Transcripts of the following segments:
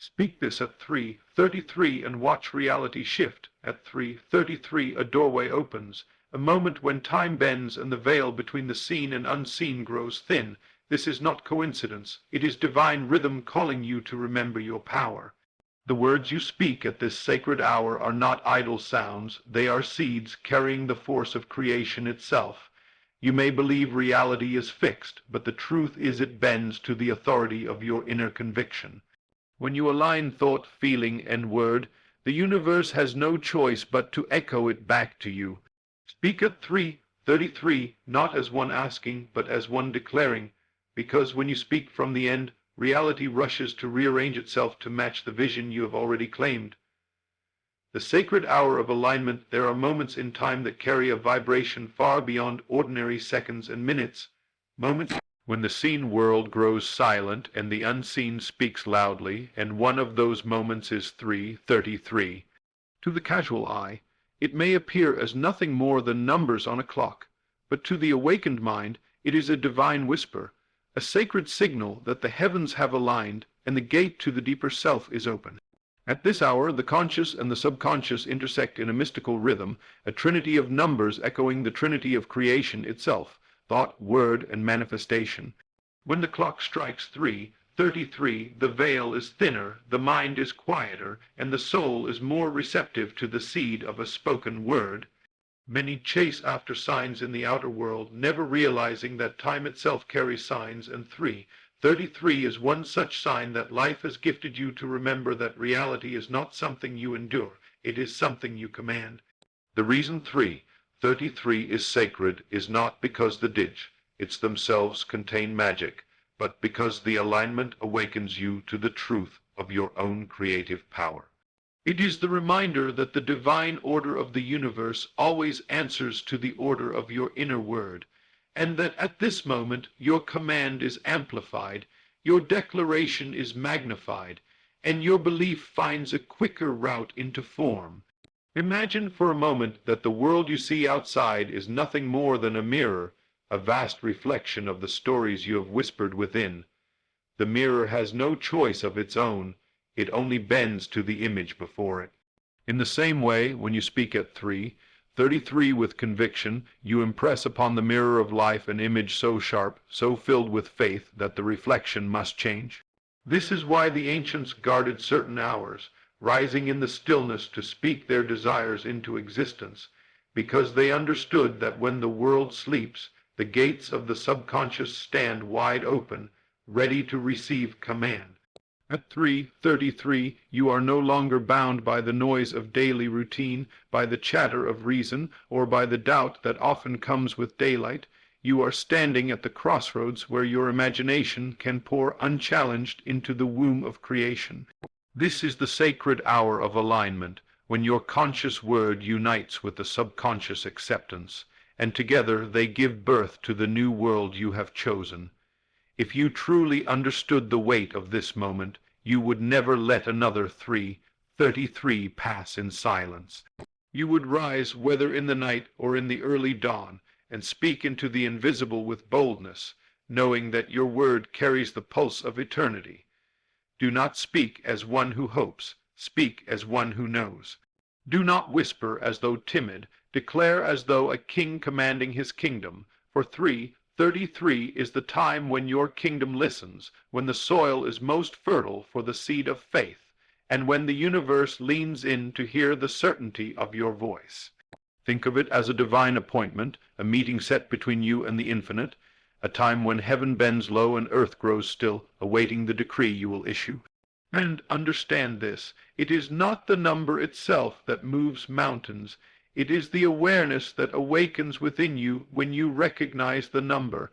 Speak this at 3:33 and watch reality shift. At 3:33 a doorway opens, a moment when time bends and the veil between the seen and unseen grows thin. This is not coincidence. It is divine rhythm calling you to remember your power. The words you speak at this sacred hour are not idle sounds. They are seeds carrying the force of creation itself. You may believe reality is fixed, but the truth is it bends to the authority of your inner conviction. When you align thought, feeling, and word, the universe has no choice but to echo it back to you. Speak at 3:33, not as one asking, but as one declaring, because when you speak from the end, reality rushes to rearrange itself to match the vision you have already claimed. The sacred hour of alignment, there are moments in time that carry a vibration far beyond ordinary seconds and minutes, moments when the seen world grows silent and the unseen speaks loudly, and one of those moments is 3:33. To the casual eye, it may appear as nothing more than numbers on a clock, but to the awakened mind it is a divine whisper, a sacred signal that the heavens have aligned and the gate to the deeper self is open. At this hour, the conscious and the subconscious intersect in a mystical rhythm, a trinity of numbers echoing the trinity of creation itself, thought, word, and manifestation. When the clock strikes 3:33, the veil is thinner, the mind is quieter, and the soul is more receptive to the seed of a spoken word. Many chase after signs in the outer world, never realizing that time itself carries signs, and 3:33 is one such sign that life has gifted you to remember that reality is not something you endure, it is something you command. The reason 3:33 is sacred is not because the digits themselves contain magic, but because the alignment awakens you to the truth of your own creative power. It is the reminder that the divine order of the universe always answers to the order of your inner word, and that at this moment your command is amplified, your declaration is magnified, and your belief finds a quicker route into form. Imagine for a moment that the world you see outside is nothing more than a mirror, a vast reflection of the stories you have whispered within. The mirror has no choice of its own, it only bends to the image before it. In the same way, when you speak at 3:33 with conviction, you impress upon the mirror of life an image so sharp, so filled with faith, that the reflection must change. This is why the ancients guarded certain hours, rising in the stillness to speak their desires into existence, because they understood that when the world sleeps, the gates of the subconscious stand wide open, ready to receive command. At 3:33 you are no longer bound by the noise of daily routine, by the chatter of reason, or by the doubt that often comes with daylight. You are standing at the crossroads where your imagination can pour unchallenged into the womb of creation. This is the sacred hour of alignment, when your conscious word unites with the subconscious acceptance, and together they give birth to the new world you have chosen. If you truly understood the weight of this moment, you would never let another 3:33 pass in silence. You would rise, whether in the night or in the early dawn, and speak into the invisible with boldness, knowing that your word carries the pulse of eternity. Do not speak as one who hopes, speak as one who knows. Do not whisper as though timid, declare as though a king commanding his kingdom, for 3:33 is the time when your kingdom listens, when the soil is most fertile for the seed of faith, and when the universe leans in to hear the certainty of your voice. Think of it as a divine appointment, a meeting set between you and the infinite, a time when heaven bends low and earth grows still, awaiting the decree you will issue. And understand this, it is not the number itself that moves mountains, it is the awareness that awakens within you when you recognize the number.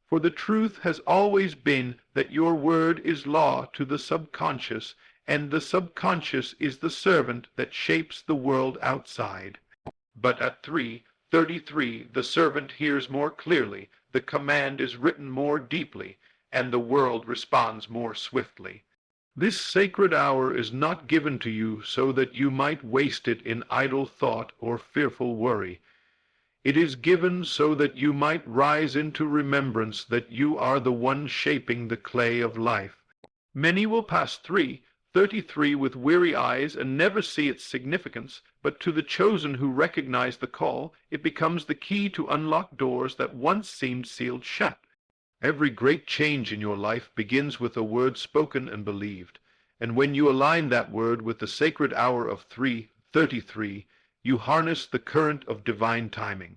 For the truth has always been that your word is law to the subconscious, and the subconscious is the servant that shapes the world outside. But at 3:33 the servant hears more clearly, the command is written more deeply, and the world responds more swiftly. This sacred hour is not given to you so that you might waste it in idle thought or fearful worry. It is given so that you might rise into remembrance that you are the one shaping the clay of life. Many will pass 3:33 33 with weary eyes and never see its significance, but to the chosen who recognize the call, it becomes the key to unlock doors that once seemed sealed shut. Every great change in your life begins with a word spoken and believed, and when you align that word with the sacred hour of 3:33, you harness the current of divine timing.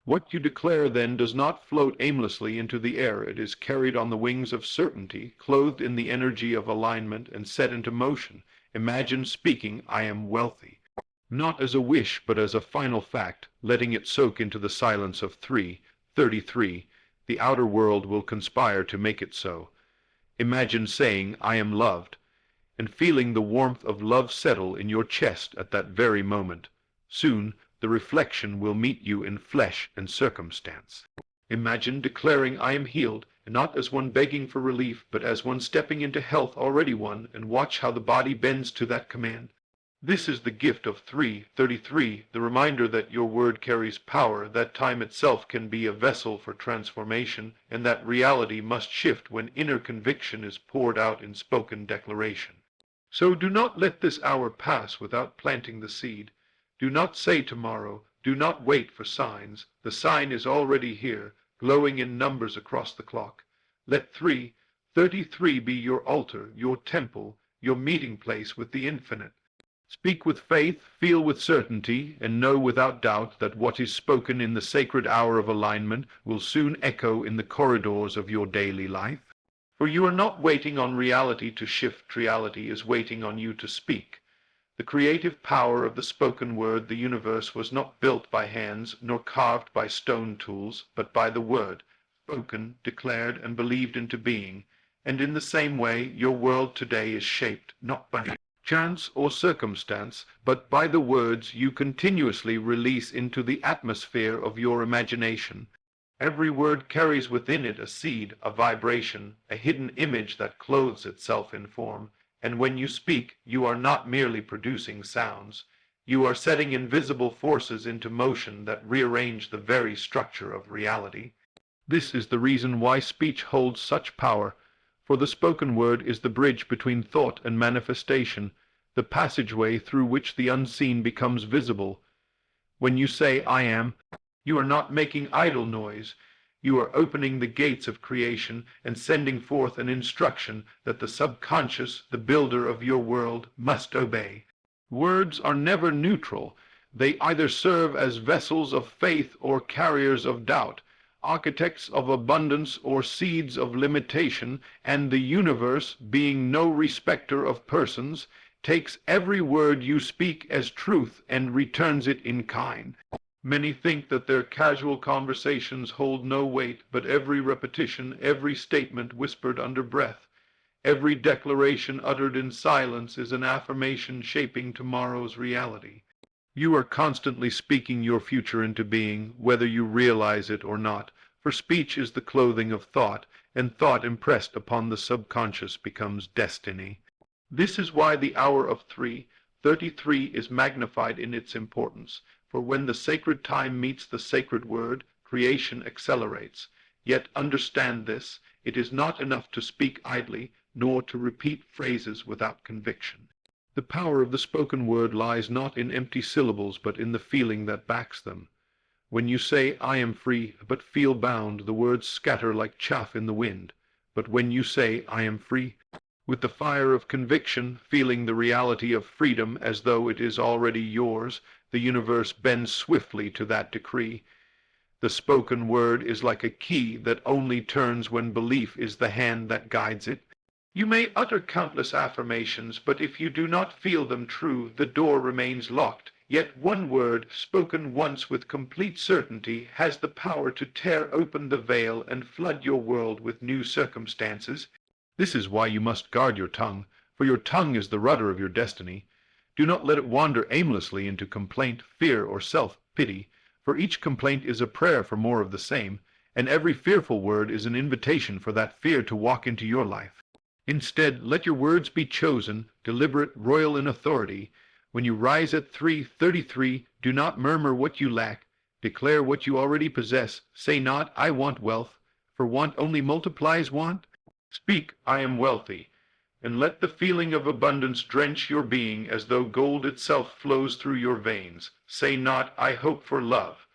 What you declare then does not float aimlessly into the air. It is carried on the wings of certainty, clothed in the energy of alignment, and set into motion. Imagine speaking, "I am wealthy," not as a wish, but as a final fact, letting it soak into the silence of 3:33. The outer world will conspire to make it so. Imagine saying, "I am loved," and feeling the warmth of love settle in your chest at that very moment. Soon, the reflection will meet you in flesh and circumstance. Imagine declaring, "I am healed," and not as one begging for relief, but as one stepping into health already won, and watch how the body bends to that command. This is the gift of 3:33, the reminder that your word carries power, that time itself can be a vessel for transformation, and that reality must shift when inner conviction is poured out in spoken declaration. So do not let this hour pass without planting the seed. Do not say tomorrow, do not wait for signs. The sign is already here, glowing in numbers across the clock. Let 3:33 be your altar, your temple, your meeting place with the infinite. Speak with faith, feel with certainty, and know without doubt that what is spoken in the sacred hour of alignment will soon echo in the corridors of your daily life. For you are not waiting on reality to shift, reality is waiting on you to speak. The creative power of the spoken word, the universe was not built by hands, nor carved by stone tools, but by the word, spoken, declared, and believed into being. And in the same way, your world today is shaped, not by chance or circumstance, but by the words you continuously release into the atmosphere of your imagination. Every word carries within it a seed, a vibration, a hidden image that clothes itself in form. And when you speak, you are not merely producing sounds. You are setting invisible forces into motion that rearrange the very structure of reality. This is the reason why speech holds such power, for the spoken word is the bridge between thought and manifestation, the passageway through which the unseen becomes visible. When you say, "I am," you are not making idle noise. You are opening the gates of creation and sending forth an instruction that the subconscious, the builder of your world, must obey. Words are never neutral. They either serve as vessels of faith or carriers of doubt, architects of abundance or seeds of limitation, and the universe, being no respecter of persons, takes every word you speak as truth and returns it in kind. Many think that their casual conversations hold no weight, but every repetition, every statement whispered under breath, every declaration uttered in silence is an affirmation shaping tomorrow's reality. You are constantly speaking your future into being, whether you realize it or not, for speech is the clothing of thought, and thought impressed upon the subconscious becomes destiny. This is why the hour of 3:33 is magnified in its importance. For when the sacred time meets the sacred word, creation accelerates. Yet understand this, it is not enough to speak idly, nor to repeat phrases without conviction. The power of the spoken word lies not in empty syllables, but in the feeling that backs them. When you say, "I am free," but feel bound, the words scatter like chaff in the wind. But when you say, "I am free," with the fire of conviction, feeling the reality of freedom as though it is already yours, the universe bends swiftly to that decree. The spoken word is like a key that only turns when belief is the hand that guides it. You may utter countless affirmations, but if you do not feel them true, the door remains locked. Yet one word, spoken once with complete certainty, has the power to tear open the veil and flood your world with new circumstances. This is why you must guard your tongue, for your tongue is the rudder of your destiny. Do not let it wander aimlessly into complaint, fear, or self-pity, for each complaint is a prayer for more of the same, and every fearful word is an invitation for that fear to walk into your life. Instead, let your words be chosen, deliberate, royal in authority. When you rise at 3:33, do not murmur what you lack. Declare what you already possess. Say not, "I want wealth," for want only multiplies want. Speak, "I am wealthy." and let the feeling of abundance drench your being as though gold itself flows through your veins. Say not, I hope for love,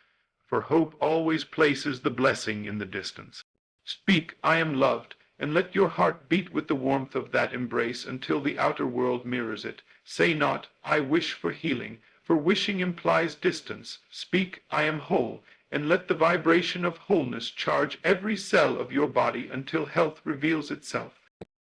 for hope always places the blessing in the distance. Speak, I am loved, and let your heart beat with the warmth of that embrace until the outer world mirrors it. Say not, I wish for healing, for wishing implies distance. Speak, I am whole, and let the vibration of wholeness charge every cell of your body until health reveals itself.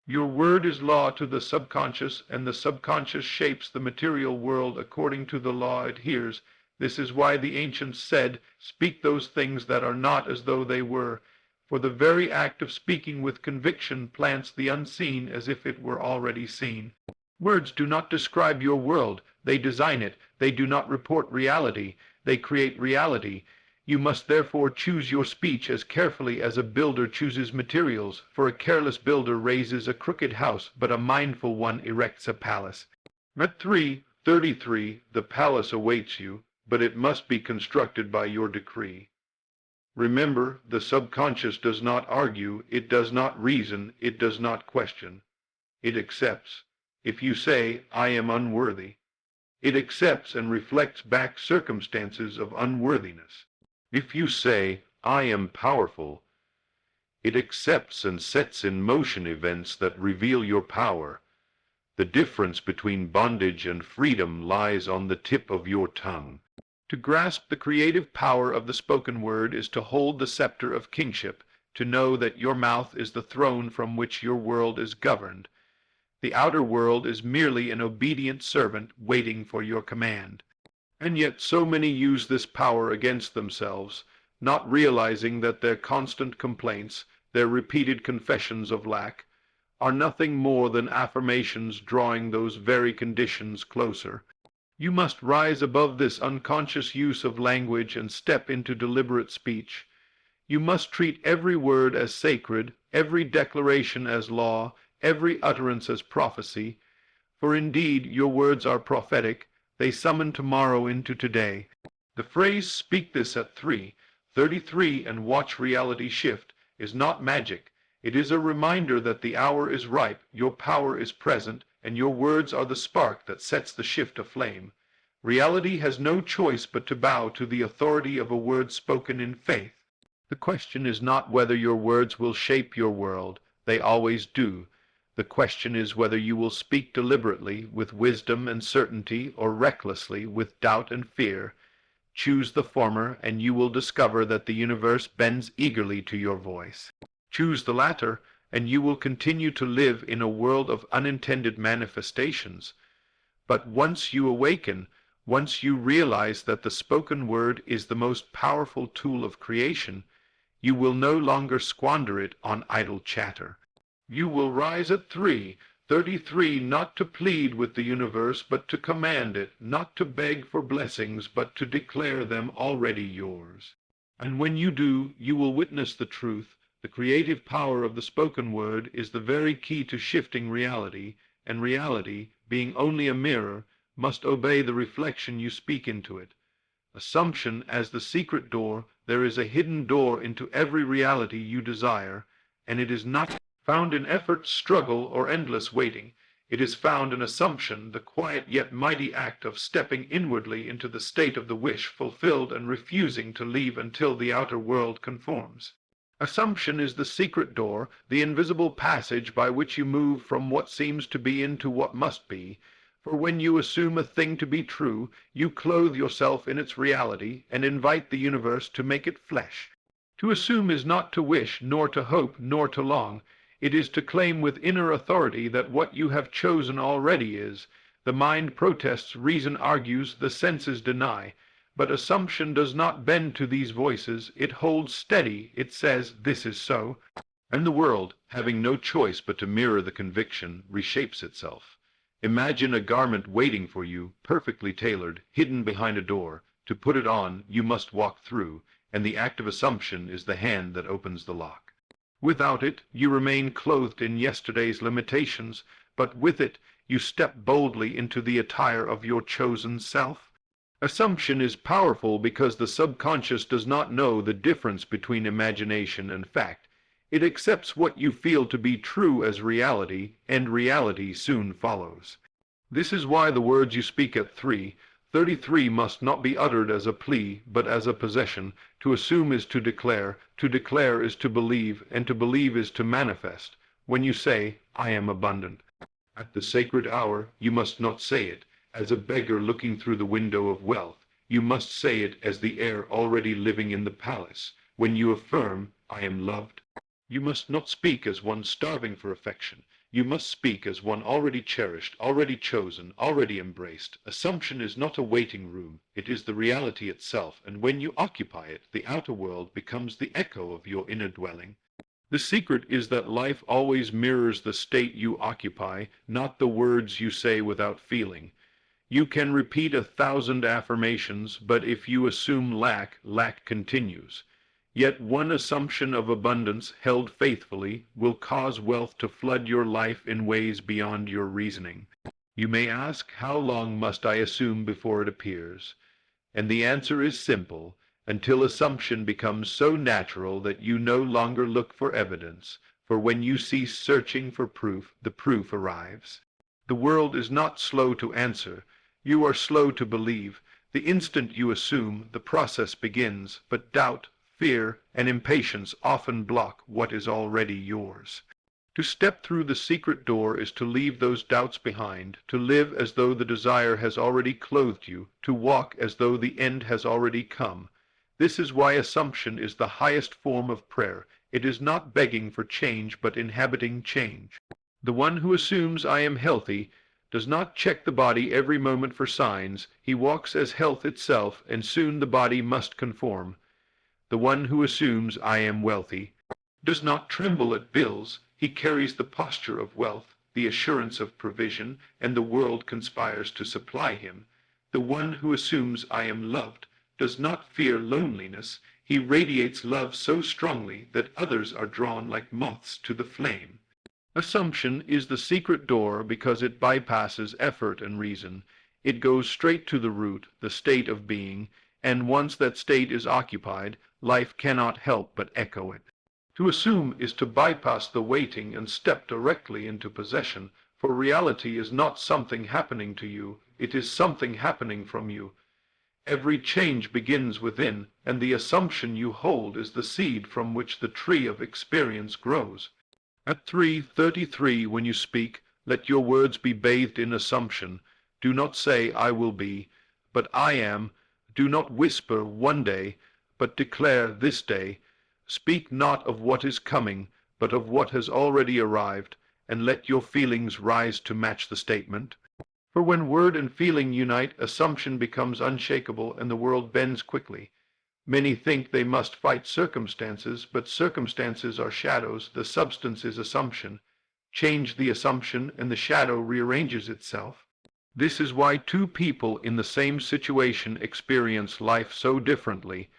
Your word is law to the subconscious, and the subconscious shapes the material world according to the law it hears. This is why the ancients said, speak those things that are not as though they were, for the very act of speaking with conviction plants the unseen as if it were already seen. Words do not describe your world, they design it. They do not report reality, they create reality. You must therefore choose your speech as carefully as a builder chooses materials, for a careless builder raises a crooked house, but a mindful one erects a palace. At 3:33 the palace awaits you, but it must be constructed by your decree. Remember, the subconscious does not argue, it does not reason, it does not question. It accepts. If you say, I am unworthy, it accepts and reflects back circumstances of unworthiness. If you say, I am powerful, it accepts and sets in motion events that reveal your power. The difference between bondage and freedom lies on the tip of your tongue. To grasp the creative power of the spoken word is to hold the scepter of kingship, to know that your mouth is the throne from which your world is governed. The outer world is merely an obedient servant waiting for your command. And yet so many use this power against themselves, not realizing that their constant complaints, their repeated confessions of lack, are nothing more than affirmations drawing those very conditions closer. You must rise above this unconscious use of language and step into deliberate speech. You must treat every word as sacred, every declaration as law, every utterance as prophecy, for indeed your words are prophetic, they summon tomorrow into today. The phrase, speak this at 3:33 and watch reality shift, is not magic. It is a reminder that the hour is ripe, your power is present, and your words are the spark that sets the shift aflame. Reality has no choice but to bow to the authority of a word spoken in faith. The question is not whether your words will shape your world. They always do. The question is whether you will speak deliberately, with wisdom and certainty, or recklessly, with doubt and fear. Choose the former, and you will discover that the universe bends eagerly to your voice. Choose the latter, and you will continue to live in a world of unintended manifestations. But once you awaken, once you realize that the spoken word is the most powerful tool of creation, you will no longer squander it on idle chatter. You will rise at 3:33 not to plead with the universe, but to command it, not to beg for blessings, but to declare them already yours. And when you do, you will witness the truth. The creative power of the spoken word is the very key to shifting reality, and reality, being only a mirror, must obey the reflection you speak into it. Assumption as the secret door, there is a hidden door into every reality you desire, and it is not found in effort, struggle, or endless waiting. It is found in assumption, the quiet yet mighty act of stepping inwardly into the state of the wish fulfilled and refusing to leave until the outer world conforms. Assumption is the secret door, the invisible passage by which you move from what seems to be into what must be. For when you assume a thing to be true, you clothe yourself in its reality and invite the universe to make it flesh. To assume is not to wish, nor to hope, nor to long. It is to claim with inner authority that what you have chosen already is. The mind protests, reason argues, the senses deny. But assumption does not bend to these voices. It holds steady. It says, this is so. And the world, having no choice but to mirror the conviction, reshapes itself. Imagine a garment waiting for you, perfectly tailored, hidden behind a door. To put it on, you must walk through, and the act of assumption is the hand that opens the lock. Without it, you remain clothed in yesterday's limitations, but with it, you step boldly into the attire of your chosen self. Assumption is powerful because the subconscious does not know the difference between imagination and fact. It accepts what you feel to be true as reality, and reality soon follows. This is why the words you speak at 3:33 must not be uttered as a plea, but as a possession. To assume is to declare is to believe, and to believe is to manifest. When you say, I am abundant, at the sacred hour, you must not say it as a beggar looking through the window of wealth. You must say it as the heir already living in the palace. When you affirm, I am loved, you must not speak as one starving for affection. You must speak as one already cherished, already chosen, already embraced. Assumption is not a waiting room, it is the reality itself, and when you occupy it, the outer world becomes the echo of your inner dwelling. The secret is that life always mirrors the state you occupy, not the words you say without feeling. You can repeat 1,000 affirmations, but if you assume lack, lack continues. Yet one assumption of abundance held faithfully will cause wealth to flood your life in ways beyond your reasoning. You may ask, how long must I assume before it appears? And the answer is simple, until assumption becomes so natural that you no longer look for evidence, for when you cease searching for proof, the proof arrives. The world is not slow to answer, you are slow to believe. The instant you assume, the process begins, but doubt, fear, and impatience often block what is already yours. To step through the secret door is to leave those doubts behind, to live as though the desire has already clothed you, to walk as though the end has already come. This is why assumption is the highest form of prayer. It is not begging for change, but inhabiting change. The one who assumes I am healthy does not check the body every moment for signs. He walks as health itself, and soon the body must conform. The one who assumes I am wealthy does not tremble at bills. He carries the posture of wealth, the assurance of provision, and the world conspires to supply him. The one who assumes I am loved does not fear loneliness. He radiates love so strongly that others are drawn like moths to the flame. Assumption is the secret door because it bypasses effort and reason. It goes straight to the root, the state of being, and once that state is occupied, life cannot help but echo it. To assume is to bypass the waiting and step directly into possession, for reality is not something happening to you, it is something happening from you. Every change begins within, and the assumption you hold is the seed from which the tree of experience grows. At 3:33, when you speak, let your words be bathed in assumption. Do not say, I will be, but I am. Do not whisper, one day, but declare, this day. Speak not of what is coming, but of what has already arrived, and let your feelings rise to match the statement. For when word and feeling unite, assumption becomes unshakable, and the world bends quickly. Many think they must fight circumstances, but circumstances are shadows, the substance is assumption. Change the assumption, and the shadow rearranges itself. This is why two people in the same situation experience life so differently.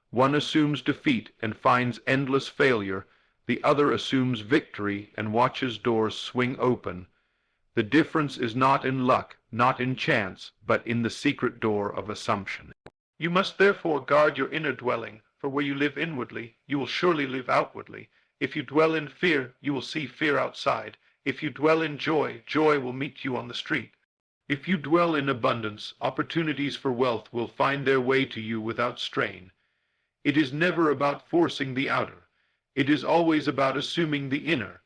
One assumes defeat and finds endless failure. The other assumes victory and watches doors swing open. The difference is not in luck, not in chance, but in the secret door of assumption. You must therefore guard your inner dwelling, for where you live inwardly, you will surely live outwardly. If you dwell in fear, you will see fear outside. If you dwell in joy, joy will meet you on the street. If you dwell in abundance, opportunities for wealth will find their way to you without strain. It is never about forcing the outer. It is always about assuming the inner.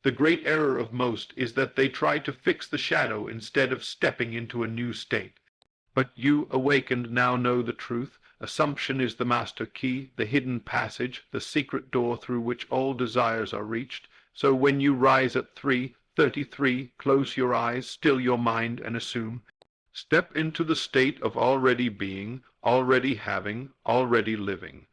The great error of most is that they try to fix the shadow instead of stepping into a new state. But you, awakened, now know the truth. Assumption is the master key, the hidden passage, the secret door through which all desires are reached. So when you rise at 3:33, close your eyes, still your mind, and assume. Step into the state of already being, already having, already living.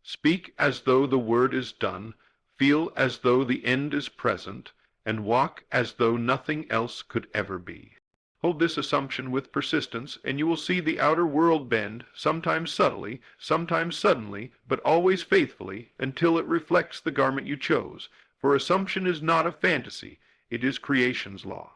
Speak as though the word is done, feel as though the end is present, and walk as though nothing else could ever be. Hold this assumption with persistence, and you will see the outer world bend, sometimes subtly, sometimes suddenly, but always faithfully, until it reflects the garment you chose. For assumption is not a fantasy, it is creation's law.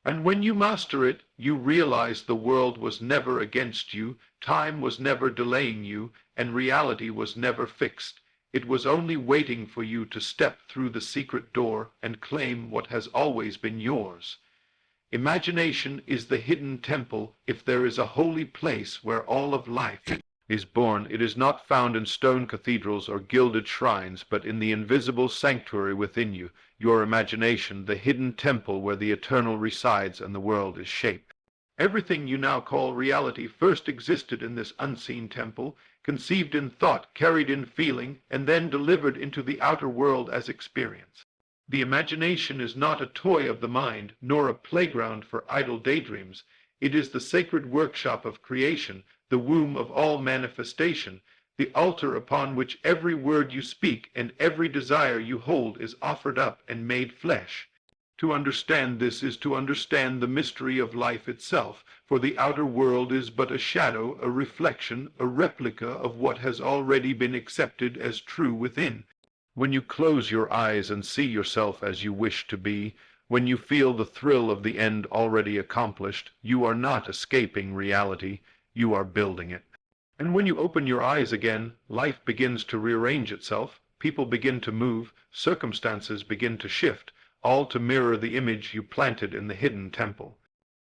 And when you master it, you realize the world was never against you, time was never delaying you, and reality was never fixed. It was only waiting for you to step through the secret door and claim what has always been yours. Imagination is the hidden temple. If there is a holy place where all of life is born, it is not found in stone cathedrals or gilded shrines, but in the invisible sanctuary within you, your imagination, the hidden temple where the eternal resides and the world is shaped. Everything you now call reality first existed in this unseen temple, conceived in thought, carried in feeling, and then delivered into the outer world as experience. The imagination is not a toy of the mind, nor a playground for idle daydreams. It is the sacred workshop of creation, the womb of all manifestation, the altar upon which every word you speak and every desire you hold is offered up and made flesh. To understand this is to understand the mystery of life itself, for the outer world is but a shadow, a reflection, a replica of what has already been accepted as true within. When you close your eyes and see yourself as you wish to be, when you feel the thrill of the end already accomplished, you are not escaping reality, you are building it. And when you open your eyes again, life begins to rearrange itself, people begin to move, circumstances begin to shift, all to mirror the image you planted in the hidden temple.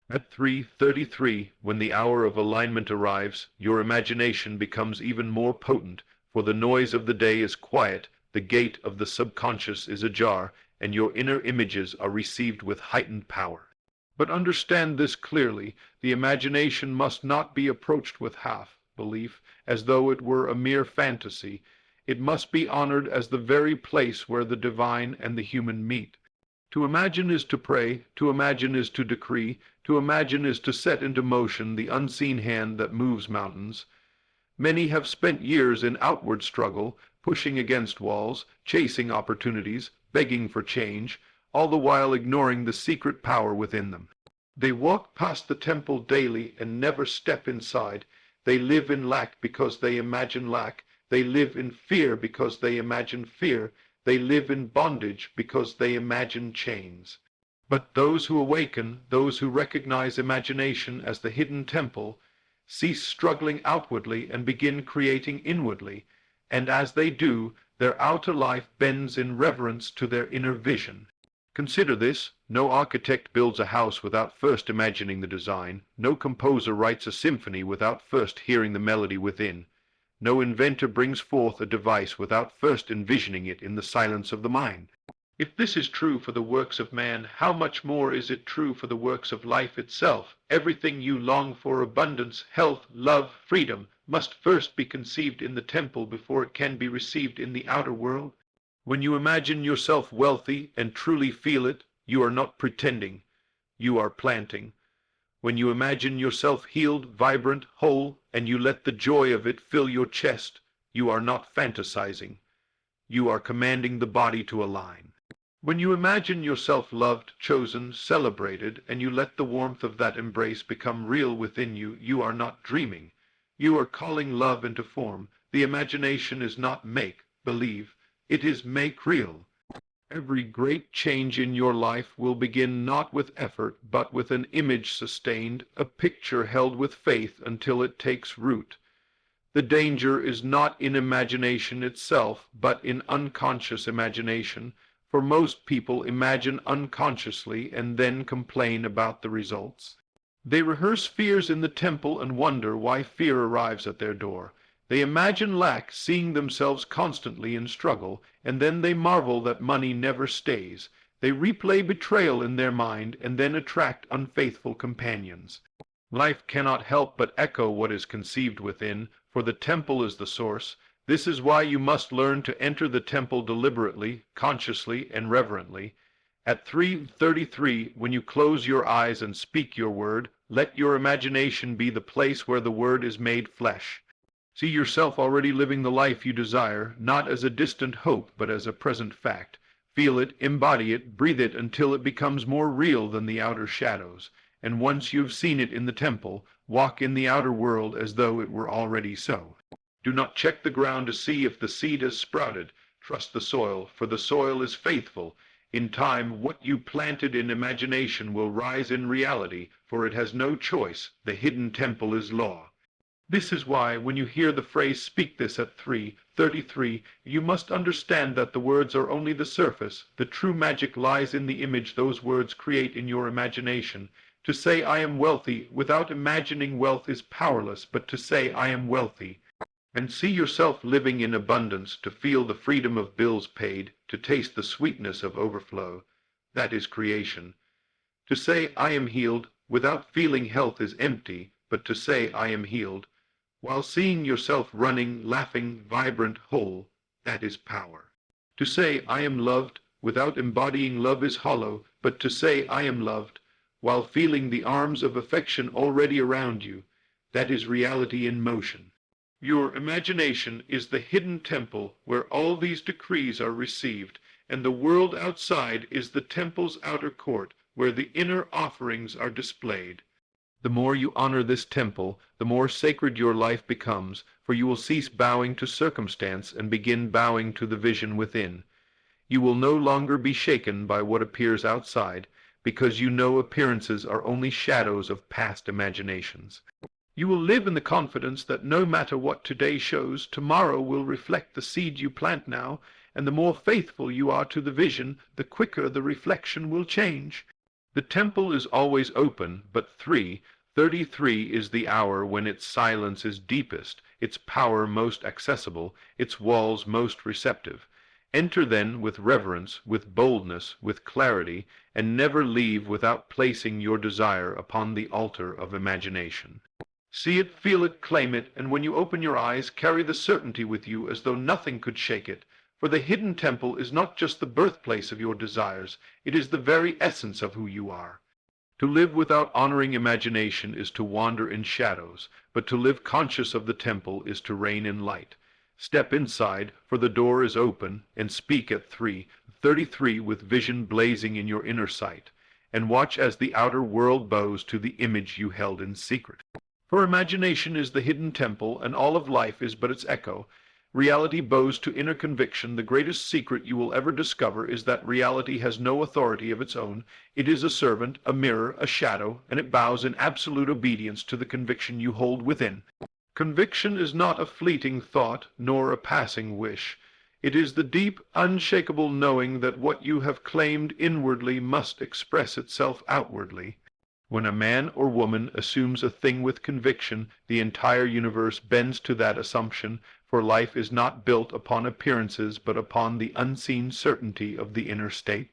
At 3:33, when the hour of alignment arrives, your imagination becomes even more potent, for the noise of the day is quiet, the gate of the subconscious is ajar, and your inner images are received with heightened power. But understand this clearly, the imagination must not be approached with half-belief, as though it were a mere fantasy. It must be honored as the very place where the divine and the human meet. To imagine is to pray, to imagine is to decree, to imagine is to set into motion the unseen hand that moves mountains. Many have spent years in outward struggle, pushing against walls, chasing opportunities, begging for change, all the while ignoring the secret power within them. They walk past the temple daily and never step inside. They live in lack because they imagine lack. They live in fear because they imagine fear. They live in bondage because they imagine chains. But those who awaken, those who recognize imagination as the hidden temple, cease struggling outwardly and begin creating inwardly, and as they do, their outer life bends in reverence to their inner vision. Consider this: no architect builds a house without first imagining the design, no composer writes a symphony without first hearing the melody within, no inventor brings forth a device without first envisioning it in the silence of the mind. If this is true for the works of man, how much more is it true for the works of life itself? Everything you long for, abundance, health, love, freedom, must first be conceived in the temple before it can be received in the outer world. When you imagine yourself wealthy and truly feel it, you are not pretending, you are planting. When you imagine yourself healed, vibrant, whole, and you let the joy of it fill your chest, you are not fantasizing, you are commanding the body to align. When you imagine yourself loved, chosen, celebrated, and you let the warmth of that embrace become real within you, you are not dreaming. You are calling love into form. The imagination is not make, believe, it is make real. Every great change in your life will begin not with effort, but with an image sustained, a picture held with faith until it takes root. The danger is not in imagination itself, but in unconscious imagination, for most people imagine unconsciously and then complain about the results. They rehearse fears in the temple and wonder why fear arrives at their door. They imagine lack, seeing themselves constantly in struggle, and then they marvel that money never stays. They replay betrayal in their mind and then attract unfaithful companions. Life cannot help but echo what is conceived within, for the temple is the source. This is why you must learn to enter the temple deliberately, consciously, and reverently. At 3:33, when you close your eyes and speak your word, let your imagination be the place where the word is made flesh. See yourself already living the life you desire, not as a distant hope, but as a present fact. Feel it, embody it, breathe it until it becomes more real than the outer shadows. And once you've seen it in the temple, walk in the outer world as though it were already so. Do not check the ground to see if the seed has sprouted. Trust the soil, for the soil is faithful. In time, what you planted in imagination will rise in reality, for it has no choice. The hidden temple is law. This is why, when you hear the phrase "speak this at 3:33," you must understand that the words are only the surface. The true magic lies in the image those words create in your imagination. To say "I am wealthy" without imagining wealth is powerless, but to say "I am wealthy" and see yourself living in abundance, to feel the freedom of bills paid, to taste the sweetness of overflow, that is creation. To say "I am healed" without feeling health is empty, but to say "I am healed" while seeing yourself running, laughing, vibrant, whole, that is power. To say "I am loved" without embodying love is hollow, but to say "I am loved" while feeling the arms of affection already around you, that is reality in motion. Your imagination is the hidden temple where all these decrees are received, and the world outside is the temple's outer court, where the inner offerings are displayed. The more you honor this temple, the more sacred your life becomes, for you will cease bowing to circumstance and begin bowing to the vision within. You will no longer be shaken by what appears outside, because you know appearances are only shadows of past imaginations. You will live in the confidence that no matter what today shows, tomorrow will reflect the seed you plant now, and the more faithful you are to the vision, the quicker the reflection will change. The temple is always open, but 3:33 is the hour when its silence is deepest, its power most accessible, its walls most receptive. Enter then with reverence, with boldness, with clarity, and never leave without placing your desire upon the altar of imagination. See it, feel it, claim it, and when you open your eyes, carry the certainty with you as though nothing could shake it. For the hidden temple is not just the birthplace of your desires, it is the very essence of who you are. To live without honoring imagination is to wander in shadows, but to live conscious of the temple is to reign in light. Step inside, for the door is open, and speak at 3:33 with vision blazing in your inner sight, and watch as the outer world bows to the image you held in secret. For imagination is the hidden temple, and all of life is but its echo. Reality bows to inner conviction. The greatest secret you will ever discover is that reality has no authority of its own. It is a servant, a mirror, a shadow, and it bows in absolute obedience to the conviction you hold within. Conviction is not a fleeting thought, nor a passing wish. It is the deep, unshakable knowing that what you have claimed inwardly must express itself outwardly. When a man or woman assumes a thing with conviction, the entire universe bends to that assumption, for life is not built upon appearances but upon the unseen certainty of the inner state.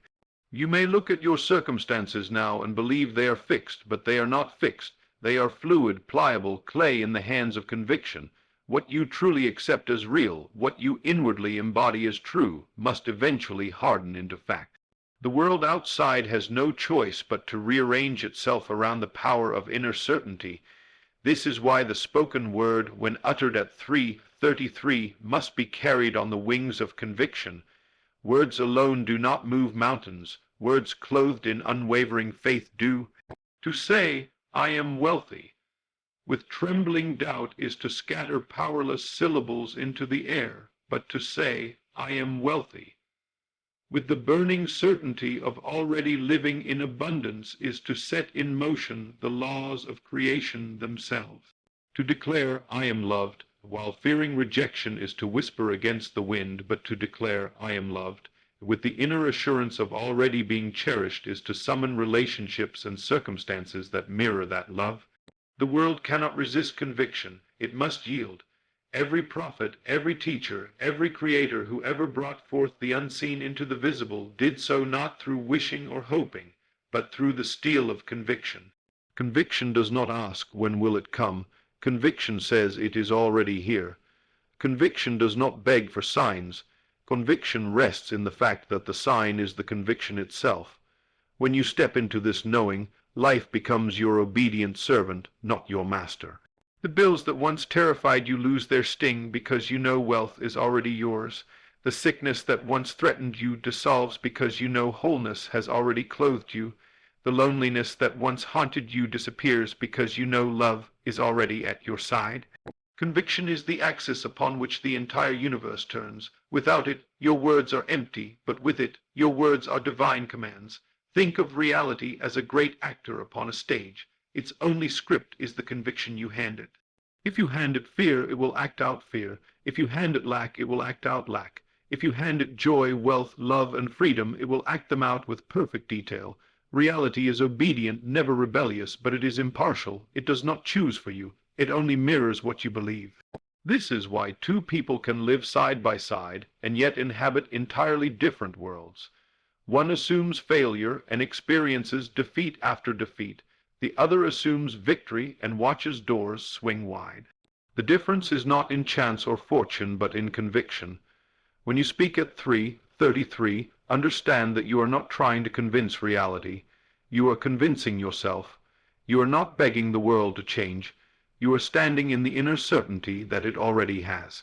You may look at your circumstances now and believe they are fixed, but they are not fixed. They are fluid, pliable clay in the hands of conviction. What you truly accept as real, what you inwardly embody as true, must eventually harden into fact. The world outside has no choice but to rearrange itself around the power of inner certainty. This is why the spoken word, when uttered at 3:33, must be carried on the wings of conviction. Words alone do not move mountains. Words clothed in unwavering faith do. To say, "I am wealthy," with trembling doubt is to scatter powerless syllables into the air, but to say, "I am wealthy," with the burning certainty of already living in abundance is to set in motion the laws of creation themselves. To declare, "I am loved," while fearing rejection is to whisper against the wind, but to declare, "I am loved," with the inner assurance of already being cherished is to summon relationships and circumstances that mirror that love. The world cannot resist conviction. It must yield. Every prophet, every teacher, every creator who ever brought forth the unseen into the visible did so not through wishing or hoping, but through the steel of conviction. Conviction does not ask, "When will it come?" Conviction says it is already here. Conviction does not beg for signs. Conviction rests in the fact that the sign is the conviction itself. When you step into this knowing, life becomes your obedient servant, not your master. The bills that once terrified you lose their sting because you know wealth is already yours. The sickness that once threatened you dissolves because you know wholeness has already clothed you. The loneliness that once haunted you disappears because you know love is already at your side. Conviction is the axis upon which the entire universe turns. Without it, your words are empty, but with it, your words are divine commands. Think of reality as a great actor upon a stage. Its only script is the conviction you hand it. If you hand it fear, it will act out fear. If you hand it lack, it will act out lack. If you hand it joy, wealth, love, and freedom, it will act them out with perfect detail. Reality is obedient, never rebellious, but it is impartial. It does not choose for you. It only mirrors what you believe. This is why two people can live side by side and yet inhabit entirely different worlds. One assumes failure and experiences defeat after defeat. The other assumes victory and watches doors swing wide. The difference is not in chance or fortune, but in conviction. When you speak at 3:33, understand that you are not trying to convince reality. You are convincing yourself. You are not begging the world to change. You are standing in the inner certainty that it already has.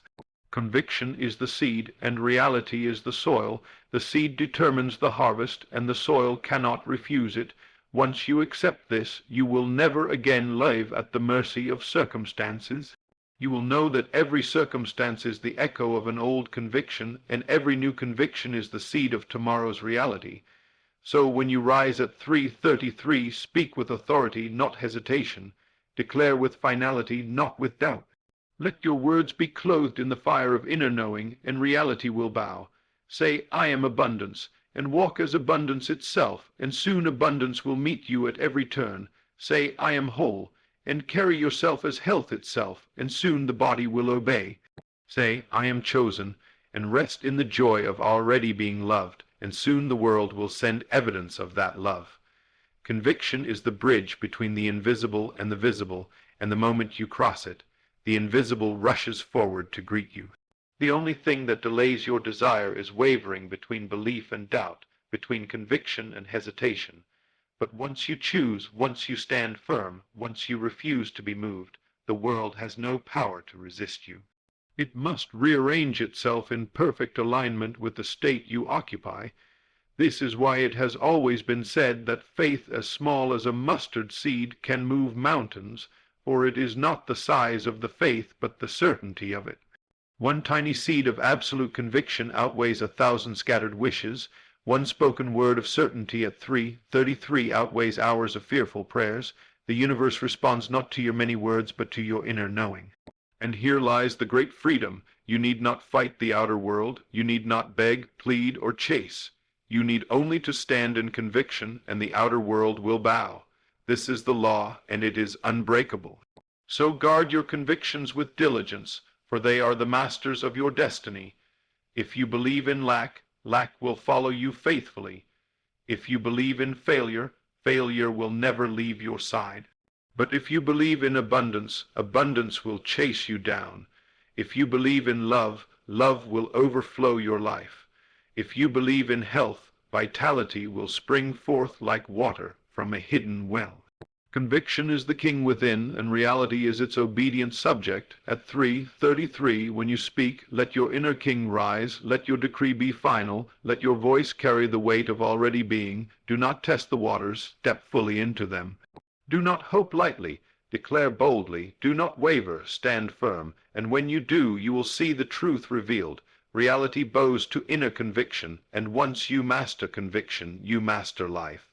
Conviction is the seed, and reality is the soil. The seed determines the harvest, and the soil cannot refuse it. Once you accept this, you will never again live at the mercy of circumstances. You will know that every circumstance is the echo of an old conviction, and every new conviction is the seed of tomorrow's reality. So when you rise at 3:33, speak with authority, not hesitation. Declare with finality, not with doubt. Let your words be clothed in the fire of inner knowing, and reality will bow. Say, I am abundance, and walk as abundance itself, and soon abundance will meet you at every turn. Say, I am whole, and carry yourself as health itself, and soon the body will obey. Say, I am chosen, and rest in the joy of already being loved, and soon the world will send evidence of that love. Conviction is the bridge between the invisible and the visible, and the moment you cross it, the invisible rushes forward to greet you. The only thing that delays your desire is wavering between belief and doubt, between conviction and hesitation. But once you choose, once you stand firm, once you refuse to be moved, the world has no power to resist you. It must rearrange itself in perfect alignment with the state you occupy. This is why it has always been said that faith as small as a mustard seed can move mountains, for it is not the size of the faith but the certainty of it. One tiny seed of absolute conviction outweighs 1,000 scattered wishes. One spoken word of certainty at 3:33 outweighs hours of fearful prayers. The universe responds not to your many words, but to your inner knowing. And here lies the great freedom. You need not fight the outer world. You need not beg, plead, or chase. You need only to stand in conviction, and the outer world will bow. This is the law, and it is unbreakable. So guard your convictions with diligence, for they are the masters of your destiny. If you believe in lack, lack will follow you faithfully. If you believe in failure, failure will never leave your side. But if you believe in abundance, abundance will chase you down. If you believe in love, love will overflow your life. If you believe in health, vitality will spring forth like water from a hidden well. Conviction is the king within, and reality is its obedient subject. At 3:33, when you speak, let your inner king rise, let your decree be final, let your voice carry the weight of already being. Do not test the waters, step fully into them. Do not hope lightly, declare boldly, do not waver, stand firm, and when you do, you will see the truth revealed. Reality bows to inner conviction, and once you master conviction, you master life.